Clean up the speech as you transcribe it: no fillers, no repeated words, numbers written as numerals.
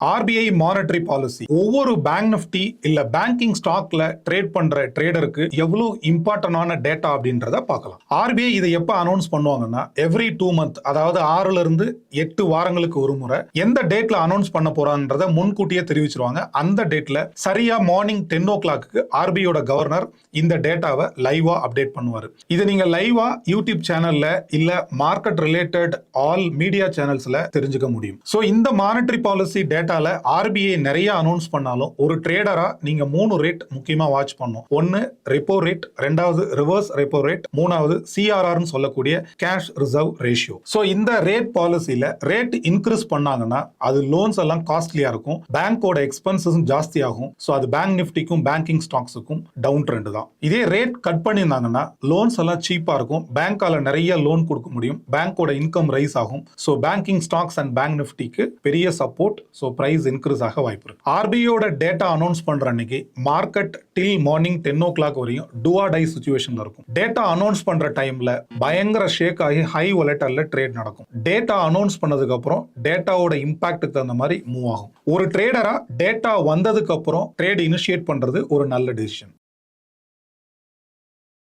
RBI monetary policy ஒவ்வொரு bank Nifty இல்ல banking ஸ்டாக்ல trade பண்ற ட்ரேடருக்கு எவ்வளவு இம்பார்ட்டன்டான டேட்டா அப்படின்றத பார்க்கலாம். ஆர்பிஐ இதை எப்ப அனௌன்ஸ் பண்ணுவாங்கன்னா எவ்ரி 2 மந்த், அதாவது 6ல இருந்து 8 வாரங்களுக்கு ஒரு முறை எந்த டேட்ல அனௌன்ஸ் பண்ண போறாங்கன்றத முன்கூட்டியே தெரிவிச்சிருவாங்க. அந்த டேட்ல சரியா மார்னிங் 10 o'clock ஆர்பிஐயோட கவர்னர் இந்த டேட்டாவை லைவா அப்டேட் பண்ணுவாரு. இதை நீங்க லைவா யூடியூப் சேனல்ல இல்ல மார்க்கெட் ரிலேட்டட் ஆல் மீடியா சேனல்ஸ்ல தெரிஞ்சுக்க முடியும். சோ இந்த மானிட்டரி பாலிசி டேட்டால ஆர்பிஐ நிறைய அனௌன்ஸ் பண்ணாலும் ஒரு ட்ரேடரா நீங்க 3 ரேட் முக்கியமா வாட்ச் பண்ணும். ஒன்னு ரெப்போ ரேட், ரெண்டாவது ரிவர்ஸ் ரெப்போ ரேட், மூணாவது சிஆர்ஆர் சொல்லக்கூடிய கேஷ் ரிசர்வ் ரேஷியோ. சோ இந்த ரேட் பாலிசியில ரேட் இன்க்ரீஸ் பண்ணாங்கன்னா அது லோன்ஸ் எல்லாம் காஸ்ட்லியா இருக்கும், பேங்கோட எக்ஸ்பென்சஸ் ஜாஸ்தி ஆகும். சோ அது பேங்க் நிஃப்டிக்கும் பேங்கிங் ஸ்டாக்ஸுக்கும் டவுன் ட்ரெண்ட் தான். இதே ரேட் கட் பண்ணியிருந்தாங்கன்னா லோன்ஸ் எல்லாம் சீப்பா இருக்கும், பேங்கால நிறைய லோன் கொடுக்க முடியும், பேங்கோட இன்கம் ரைஸ் ஆகும். So banking stocks and bank நிஃப்டிக்கு பெரிய சப்போர்ட். சோ பிரைஸ் இன்க்ரீஸ் ஆக வாய்ப்பு இருக்கு. ஆர்பிஐயோட டேட்டா அனௌன்ஸ் பண்ற அன்னைக்கு மார்க்கெட் டில் மார்னிங் 10 o'clock வரையும் டூ ஆர் டை சிச்சுவேஷன்ல இருக்கும். டேட்டா அனௌன்ஸ் பண்ற டைம்ல பயங்கர ஷேக் ஆகி ஹை வொலட்டைல்ல ட்ரேட் நடக்கும். டேட்டா அனௌன்ஸ் பண்ணதுக்கு அப்புறம் டேட்டாவோட இம்பாக்ட்டுக்கு தகுந்த மாதிரி மூவ் ஆகும். ஒரு ட்ரேடரா டேட்டா வந்ததுக்கு அப்புறம் ட்ரேட் இனிஷியேட் பண்றது ஒரு நல்ல டிசிஷன்.